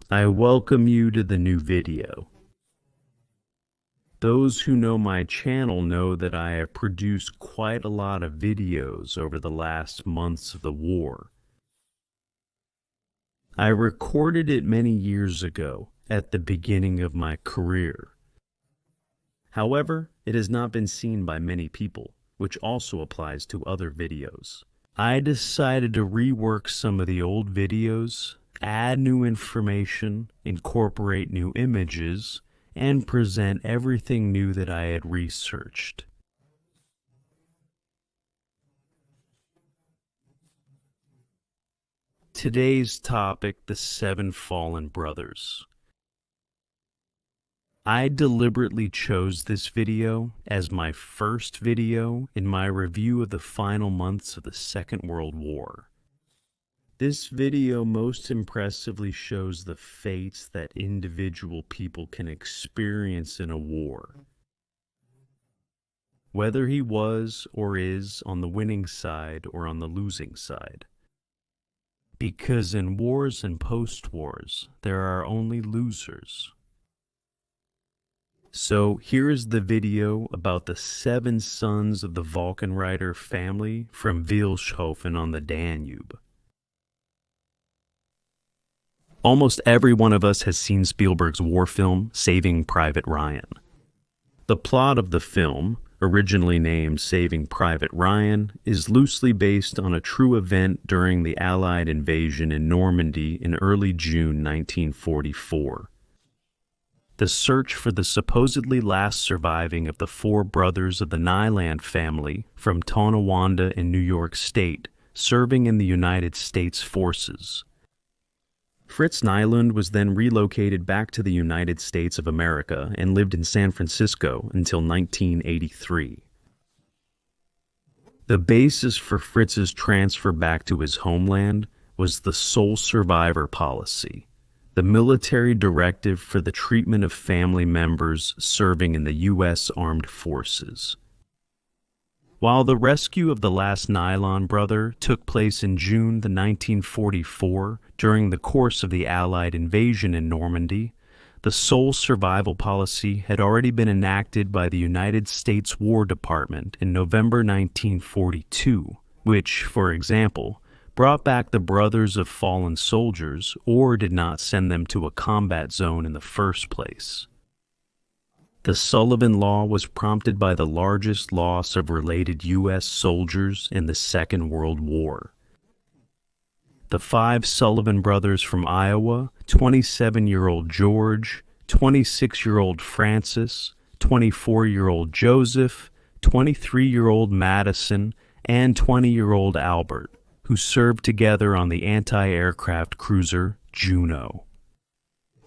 I welcome you to the new video. Those who know my channel know that I have produced quite a lot of videos over the last months of the war. I recorded it many years ago, at the beginning of my career. However, it has not been seen by many people, which also applies to other videos. I decided to rework some of the old videos, add new information, incorporate new images, and present everything new that I had researched. Today's topic, the 7 Fallen Brothers. I deliberately chose this video as my first video in my review of the final months of the Second World War. This video most impressively shows the fates that individual people can experience in a war. Whether he was or is on the winning side or on the losing side. Because in wars and post-wars, there are only losers. So here is the video about the 7 sons of the Foggenreiter family from Wilshofen on the Danube. Almost every one of us has seen Spielberg's war film, Saving Private Ryan. The plot of the film, originally named Saving Private Ryan, is loosely based on a true event during the Allied invasion in Normandy in early June 1944. The search for the supposedly last surviving of the 4 brothers of the Nyland family from Tonawanda in New York State, serving in the United States forces. Fritz Nyland was then relocated back to the United States of America and lived in San Francisco until 1983. The basis for Fritz's transfer back to his homeland was the sole survivor policy, the military directive for the treatment of family members serving in the U.S. Armed Forces. While the rescue of the last Nyland brother took place in June 1944 during the course of the Allied invasion in Normandy, the sole survival policy had already been enacted by the United States War Department in November 1942, which, for example, brought back the brothers of fallen soldiers or did not send them to a combat zone in the first place. The Sullivan Law was prompted by the largest loss of related U.S. soldiers in the Second World War. The 5 Sullivan brothers from Iowa, 27-year-old George, 26-year-old Francis, 24-year-old Joseph, 23-year-old Madison, and 20-year-old Albert, who served together on the anti-aircraft cruiser Juno.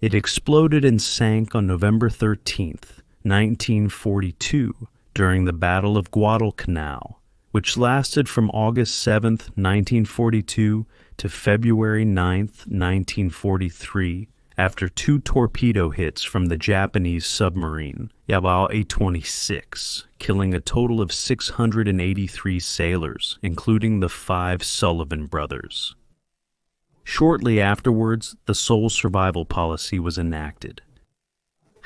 It exploded and sank on November 13th, 1942, during the Battle of Guadalcanal, which lasted from August 7th, 1942 to February 9th, 1943, after 2 torpedo hits from the Japanese submarine, Yabao A-26, killing a total of 683 sailors, including the 5 Sullivan brothers. Shortly afterwards, the sole survival policy was enacted.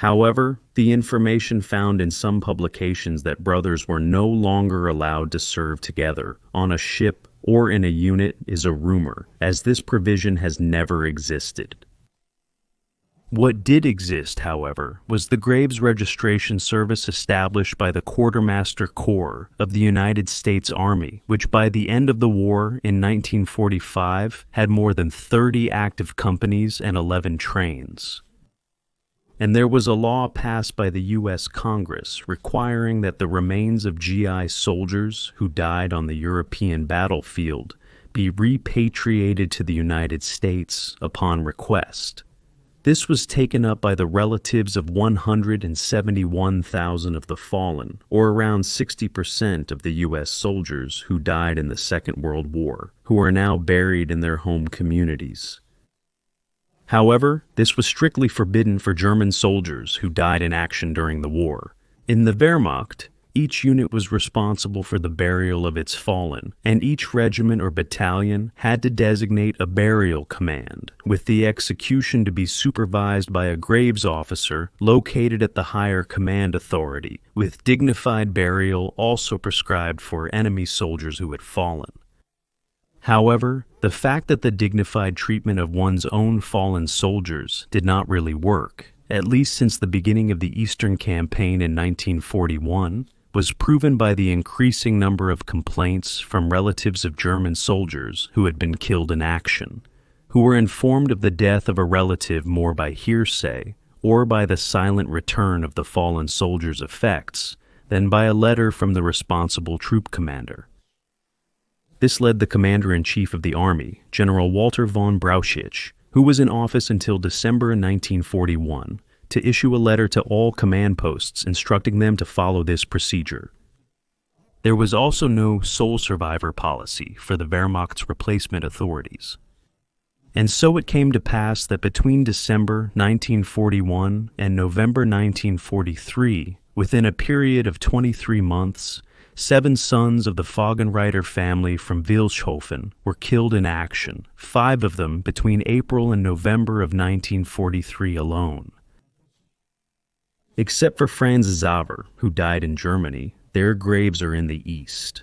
However, the information found in some publications that brothers were no longer allowed to serve together on a ship or in a unit is a rumor, as this provision has never existed. What did exist, however, was the Graves Registration Service established by the Quartermaster Corps of the United States Army, which by the end of the war in 1945 had more than 30 active companies and 11 trains. And there was a law passed by the U.S. Congress requiring that the remains of GI soldiers who died on the European battlefield be repatriated to the United States upon request. This was taken up by the relatives of 171,000 of the fallen, or around 60% of the U.S. soldiers who died in the Second World War, who are now buried in their home communities. However, this was strictly forbidden for German soldiers who died in action during the war. In the Wehrmacht, Each unit was responsible for the burial of its fallen, and each regiment or battalion had to designate a burial command, with the execution to be supervised by a graves officer located at the higher command authority, with dignified burial also prescribed for enemy soldiers who had fallen. However, the fact that the dignified treatment of one's own fallen soldiers did not really work, at least since the beginning of the Eastern Campaign in 1941, was proven by the increasing number of complaints from relatives of German soldiers who had been killed in action, who were informed of the death of a relative more by hearsay or by the silent return of the fallen soldier's effects than by a letter from the responsible troop commander. This led the commander-in-chief of the army, General Walter von Brauchitsch, who was in office until December 1941, to issue a letter to all command posts instructing them to follow this procedure. There was also no sole survivor policy for the Wehrmacht's replacement authorities. And so it came to pass that between December 1941 and November 1943, within a period of 23 months, 7 sons of the Foggenreiter family from Wilshofen were killed in action, 5 of them between April and November of 1943 alone. Except for Franz Xaver, who died in Germany, their graves are in the East.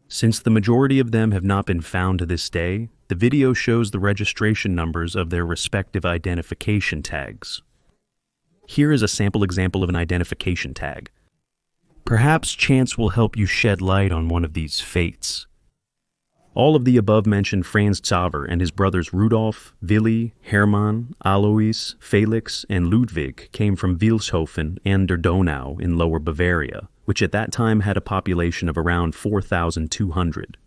Since the majority of them have not been found to this day, the video shows the registration numbers of their respective identification tags. Here is a sample example of an identification tag. Perhaps chance will help you shed light on one of these fates. All of the above-mentioned Franz Xaver and his brothers Rudolf, Willi, Hermann, Alois, Felix, and Ludwig came from Wilshofen and der Donau in Lower Bavaria, which at that time had a population of around 4,200.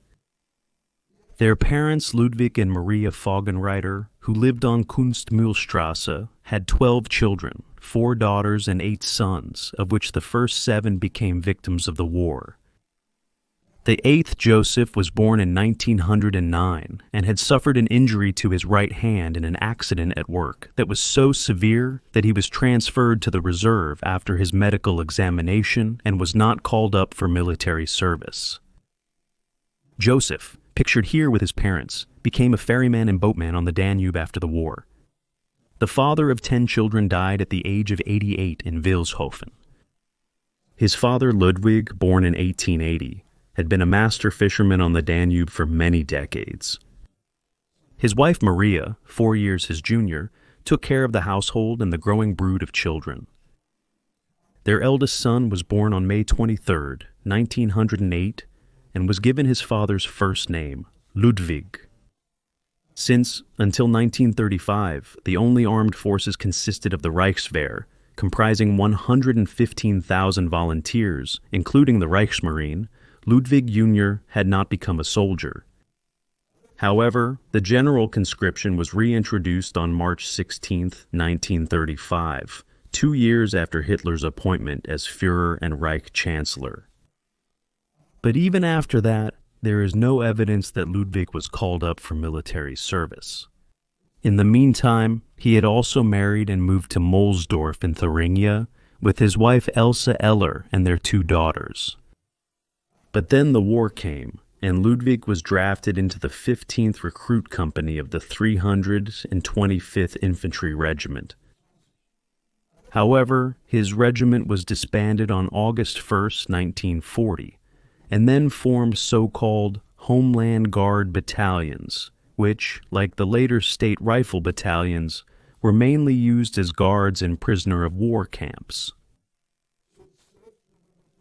Their parents, Ludwig and Maria Foggenreiter, who lived on Kunstmühlstrasse, had 12 children, 4 daughters and 8 sons, of which the first 7 became victims of the war. The 8th, Joseph, was born in 1909 and had suffered an injury to his right hand in an accident at work that was so severe that he was transferred to the reserve after his medical examination and was not called up for military service. Joseph, pictured here with his parents, became a ferryman and boatman on the Danube after the war. The father of 10 children died at the age of 88 in Wilshofen. His father, Ludwig, born in 1880, had been a master fisherman on the Danube for many decades. His wife Maria, 4 years his junior, took care of the household and the growing brood of children. Their eldest son was born on May 23, 1908, and was given his father's first name, Ludwig. Since, until 1935, the only armed forces consisted of the Reichswehr, comprising 115,000 volunteers, including the Reichsmarine, Ludwig Jr. had not become a soldier. However, the general conscription was reintroduced on March 16, 1935, 2 years after Hitler's appointment as Führer and Reich Chancellor. But even after that, there is no evidence that Ludwig was called up for military service. In the meantime, he had also married and moved to Molsdorf in Thuringia with his wife Elsa Eller and their 2 daughters. But then the war came, and Ludwig was drafted into the 15th Recruit Company of the 325th Infantry Regiment. However, his regiment was disbanded on August 1, 1940, and then formed so-called Homeland Guard battalions, which, like the later state rifle battalions, were mainly used as guards in prisoner-of-war camps.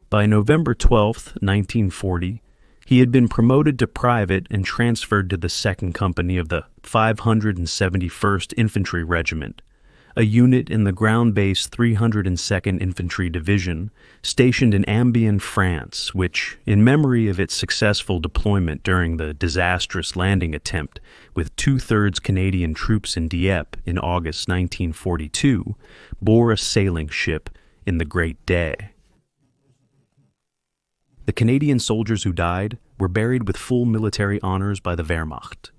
By November 12, 1940, he had been promoted to private and transferred to the 2nd Company of the 571st Infantry Regiment, a unit in the ground-based 302nd Infantry Division stationed in Amiens, France, which, in memory of its successful deployment during the disastrous landing attempt with 2/3 Canadian troops in Dieppe in August 1942, bore a sailing ship in the Great Day. The Canadian soldiers who died were buried with full military honors by the Wehrmacht.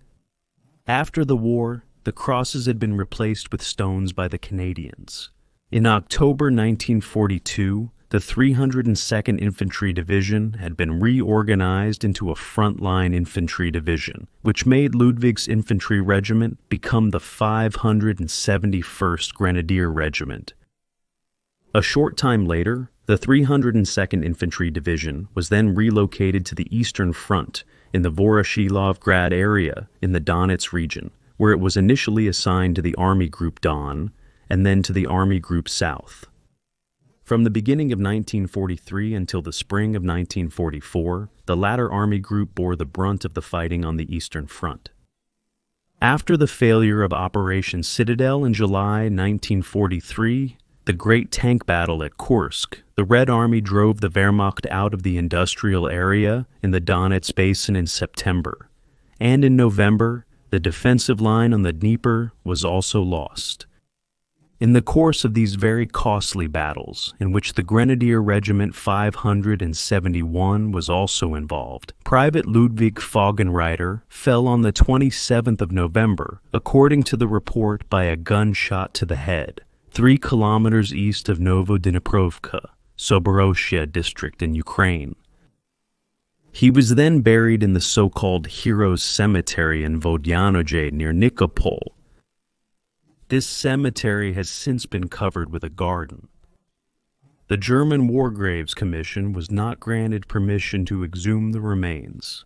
After the war, the crosses had been replaced with stones by the Canadians. In October 1942, the 302nd Infantry Division had been reorganized into a frontline infantry division, which made Ludwig's infantry regiment become the 571st Grenadier Regiment. A short time later, the 302nd Infantry Division was then relocated to the Eastern Front in the Voroshilovgrad area in the Donetsk region, where it was initially assigned to the Army Group Don and then to the Army Group South. From the beginning of 1943 until the spring of 1944, the latter army group bore the brunt of the fighting on the Eastern Front. After the failure of Operation Citadel in July 1943, the Great Tank Battle at Kursk, the Red Army drove the Wehrmacht out of the industrial area in the Donetsk Basin in September, and in November, the defensive line on the Dnieper was also lost. In the course of these very costly battles, in which the Grenadier Regiment 571 was also involved, Private Ludwig Foggenreiter fell on the 27th of November, according to the report, by a gunshot to the head, 3 kilometers east of Novodniprovka, Soboroshia district in Ukraine. He was then buried in the so-called Heroes Cemetery in Vodyanogye near Nikopol. This cemetery has since been covered with a garden. The German War Graves Commission was not granted permission to exhume the remains.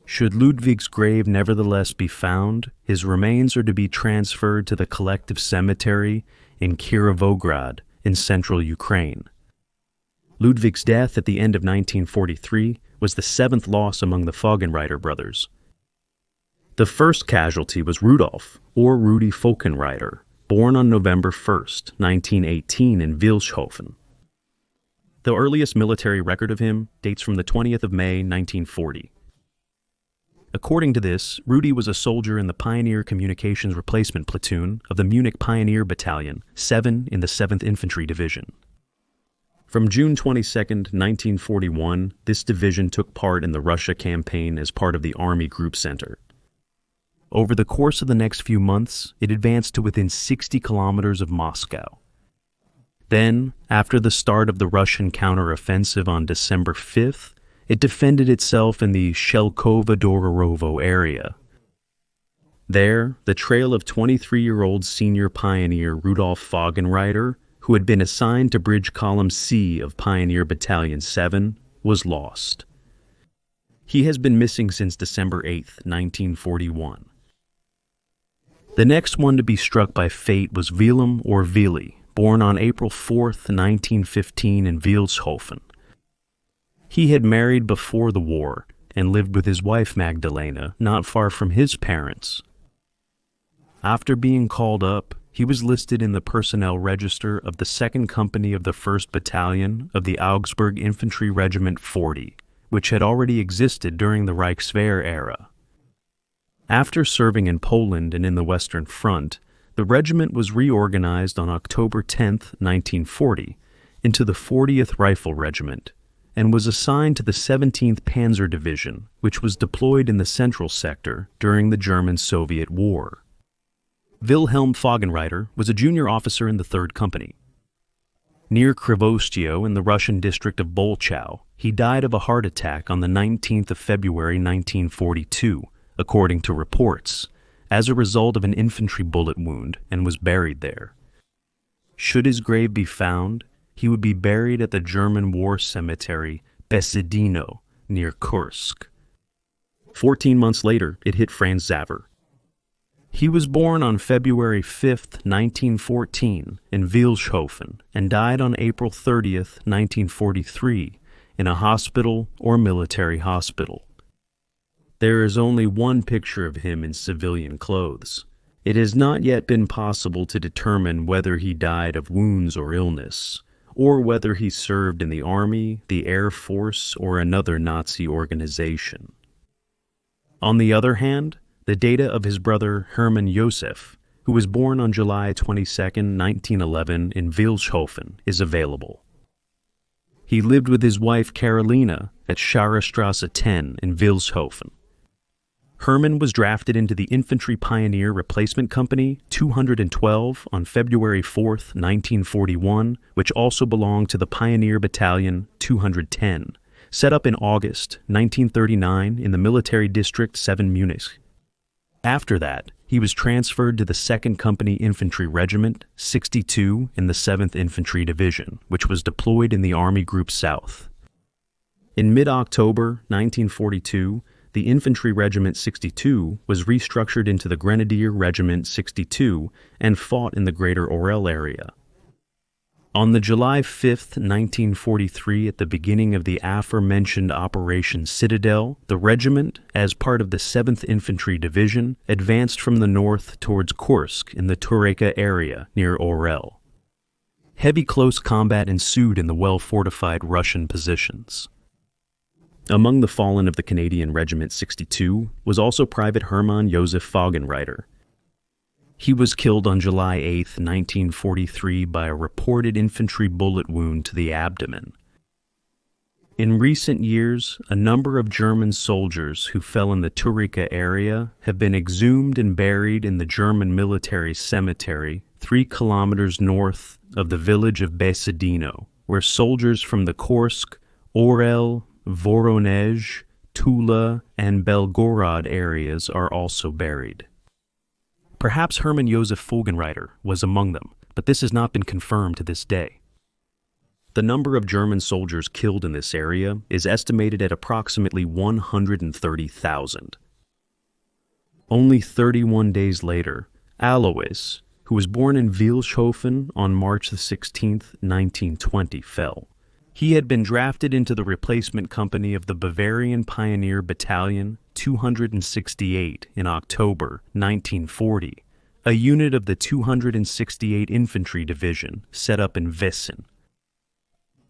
Should Ludwig's grave nevertheless be found, his remains are to be transferred to the collective cemetery in Kirovograd in central Ukraine. Ludwig's death at the end of 1943 was the 7th loss among the Foggenreiter brothers. The first casualty was Rudolf, or Rudi Foggenreiter, born on November 1st, 1918 in Wilshofen. The earliest military record of him dates from the 20th of May, 1940. According to this, Rudi was a soldier in the Pioneer Communications Replacement Platoon of the Munich Pioneer Battalion, 7 in the 7th Infantry Division. From June 22, 1941, this division took part in the Russia campaign as part of the Army Group Center. Over the course of the next few months, it advanced to within 60 kilometers of Moscow. Then, after the start of the Russian counteroffensive on December 5th, it defended itself in the Shelkovo-Dororovo area. There, the trail of 23-year-old senior pioneer Rudolf Foggenreiter, who had been assigned to Bridge Column C of Pioneer Battalion 7, was lost. He has been missing since December 8, 1941. The next one to be struck by fate was Willem or Willy, born on April 4, 1915 in Wilshofen. He had married before the war and lived with his wife Magdalena not far from his parents. After being called up, he was listed in the personnel register of the 2nd Company of the 1st Battalion of the Augsburg Infantry Regiment 40, which had already existed during the Reichswehr era. After serving in Poland and in the Western Front, the regiment was reorganized on October 10, 1940, into the 40th Rifle Regiment, and was assigned to the 17th Panzer Division, which was deployed in the Central Sector during the German-Soviet War. Wilhelm Foggenreiter was a junior officer in the 3rd Company. Near Krivostyo in the Russian district of Bolchow, he died of a heart attack on the 19th of February 1942, according to reports, as a result of an infantry bullet wound, and was buried there. Should his grave be found, he would be buried at the German war cemetery Besedino, near Kursk. 14 months later, it hit Franz Xaver. He was born on February 5, 1914, in Wilshofen, and died on April 30, 1943, in a hospital or military hospital. There is only one picture of him in civilian clothes. It has not yet been possible to determine whether he died of wounds or illness, or whether he served in the Army, the Air Force, or another Nazi organization. On the other hand, the data of his brother Hermann Josef, who was born on July 22, 1911 in Wilshofen, is available. He lived with his wife Carolina at Scharrestrasse 10 in Wilshofen. Hermann was drafted into the Infantry Pioneer Replacement Company 212 on February 4, 1941, which also belonged to the Pioneer Battalion 210, set up in August 1939 in the Military District 7 Munich. After that, he was transferred to the 2nd Company Infantry Regiment 62 in the 7th Infantry Division, which was deployed in the Army Group South. In mid-October 1942, the Infantry Regiment 62 was restructured into the Grenadier Regiment 62 and fought in the Greater Orel area. On the July 5, 1943, at the beginning of the aforementioned Operation Citadel, the regiment, as part of the 7th Infantry Division, advanced from the north towards Kursk in the Tureka area near Orel. Heavy close combat ensued in the well-fortified Russian positions. Among the fallen of the Canadian Regiment 62 was also Private Hermann Josef Foggenreiter. He was killed on July 8, 1943 by a reported infantry bullet wound to the abdomen. In recent years, a number of German soldiers who fell in the Tureka area have been exhumed and buried in the German military cemetery 3 kilometers north of the village of Besedino, where soldiers from the Kursk, Orel, Voronezh, Tula, and Belgorod areas are also buried. Perhaps Hermann Josef Foggenreiter was among them, but this has not been confirmed to this day. The number of German soldiers killed in this area is estimated at approximately 130,000. Only 31 days later, Alois, who was born in Wilshofen on March 16, 1920, fell. He had been drafted into the replacement company of the Bavarian Pioneer Battalion 268 in October 1940, a unit of the 268 Infantry Division set up in Wesen.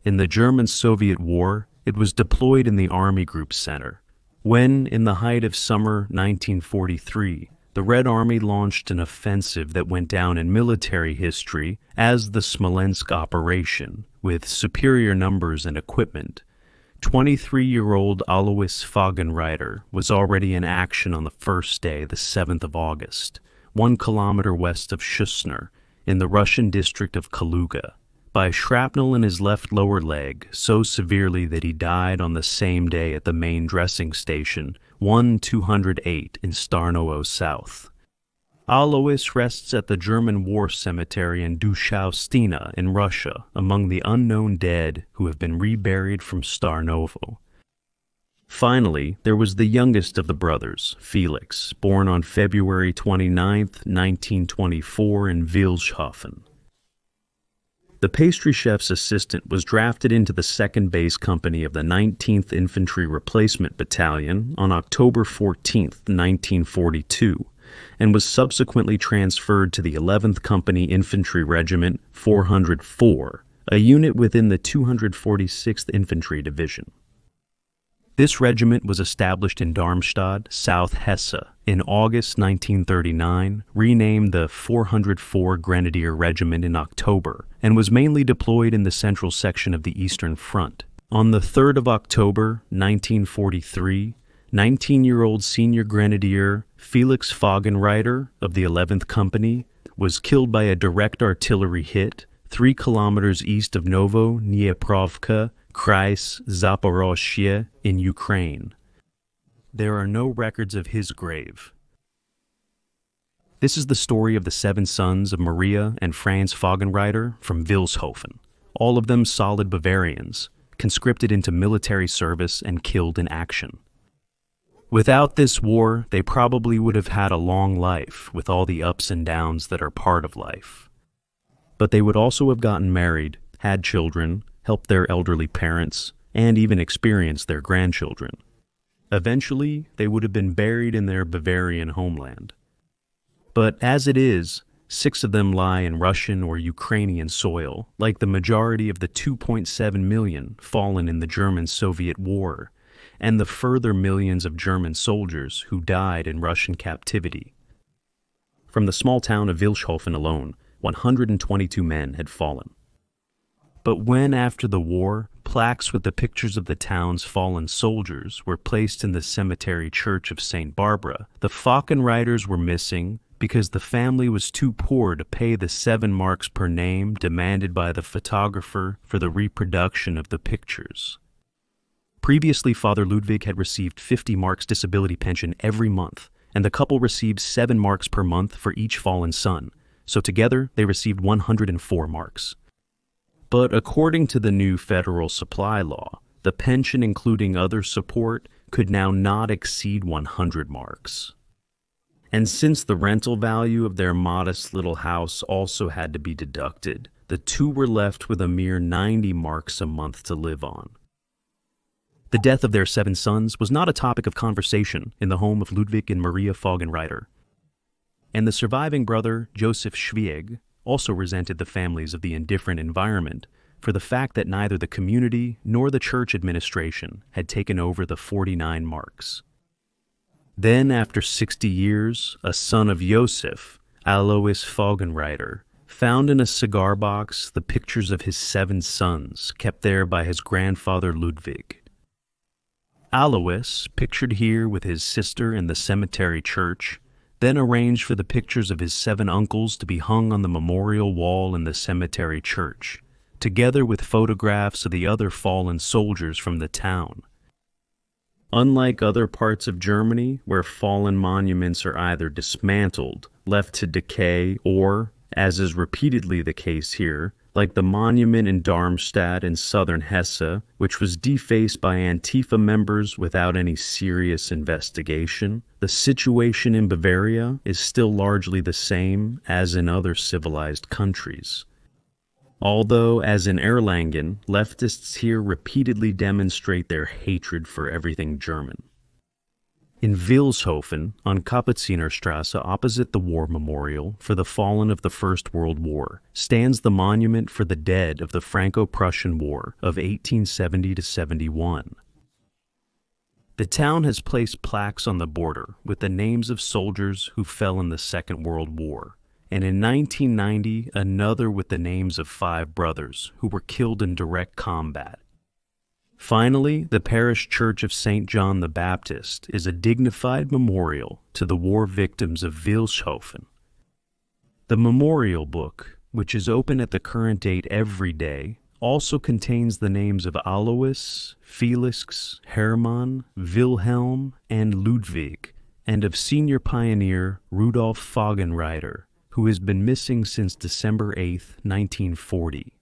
In the German-Soviet War, it was deployed in the Army Group Center. When, in the height of summer 1943, the Red Army launched an offensive that went down in military history as the Smolensk Operation, with superior numbers and equipment, 23-year-old Alois Foggenreiter was already in action on the first day, the 7th of August, 1 kilometer west of Shusner, in the Russian district of Kaluga, by shrapnel in his left lower leg so severely that he died on the same day at the main dressing station, 1208 in Starnowo South. Alois rests at the German War Cemetery in Dushaustina in Russia among the unknown dead who have been reburied from Starnovo. Finally, there was the youngest of the brothers, Felix, born on February 29, 1924 in Wilshofen. The pastry chef's assistant was drafted into the 2nd Base Company of the 19th Infantry Replacement Battalion on October 14, 1942, and was subsequently transferred to the 11th Company Infantry Regiment 404, a unit within the 246th Infantry Division. This regiment was established in Darmstadt, South Hesse, in August 1939, renamed the 404 Grenadier Regiment in October, and was mainly deployed in the central section of the Eastern Front. On the 3rd of October 1943, 19-year-old Senior Grenadier Felix Foggenreiter of the 11th Company was killed by a direct artillery hit 3 kilometers east of Novo Dniprovka, Kreis Zaporozhye in Ukraine. There are no records of his grave. This is the story of the 7 sons of Maria and Franz Foggenreiter from Wilshofen, all of them solid Bavarians, conscripted into military service and killed in action. Without this war, they probably would have had a long life with all the ups and downs that are part of life. But they would also have gotten married, had children, helped their elderly parents, and even experienced their grandchildren. Eventually, they would have been buried in their Bavarian homeland. But as it is, 6 of them lie in Russian or Ukrainian soil, like the majority of the 2.7 million fallen in the German-Soviet War, and the further millions of German soldiers who died in Russian captivity. From the small town of Wilshofen alone, 122 men had fallen. But when, after the war, Plaques with the pictures of the town's fallen soldiers were placed in the cemetery church of St. Barbara. The Foggenreiters were missing because the family was too poor to pay the 7 marks per name demanded by the photographer for the reproduction of the pictures. Previously, Father Ludwig had received 50 marks disability pension every month, and the couple received 7 marks per month for each fallen son, so together they received 104 marks. But according to the new federal supply law, the pension including other support could now not exceed 100 marks. And since the rental value of their modest little house also had to be deducted, the two were left with a mere 90 marks a month to live on. The death of their 7 sons was not a topic of conversation in the home of Ludwig and Maria Foggenreiter. And the surviving brother, Joseph Schwieg, also resented the families of the indifferent environment for the fact that neither the community nor the church administration had taken over the 49 marks. Then, after 60 years, a son of Joseph, Alois Foggenreiter, found in a cigar box the pictures of his 7 sons kept there by his grandfather Ludwig. Alois, pictured here with his sister in the cemetery church, then arranged for the pictures of his 7 uncles to be hung on the memorial wall in the cemetery church, together with photographs of the other fallen soldiers from the town. Unlike other parts of Germany, where fallen monuments are either dismantled, left to decay, or, as is repeatedly the case here, like the monument in Darmstadt in southern Hesse, which was defaced by Antifa members without any serious investigation, the situation in Bavaria is still largely the same as in other civilized countries. Although, as in Erlangen, leftists here repeatedly demonstrate their hatred for everything German. In Wilshofen, on Kapuzinerstrasse opposite the War Memorial for the fallen of the First World War, stands the monument for the dead of the Franco-Prussian War of 1870-71. The town has placed plaques on the border with the names of soldiers who fell in the Second World War, and in 1990 another with the names of 5 brothers who were killed in direct combat. Finally, the parish church of St. John the Baptist is a dignified memorial to the war victims of Wilshofen. The memorial book, which is open at the current date every day, also contains the names of Alois, Felix, Hermann, Wilhelm, and Ludwig, and of senior pioneer Rudolf Foggenreiter, who has been missing since December 8, 1940.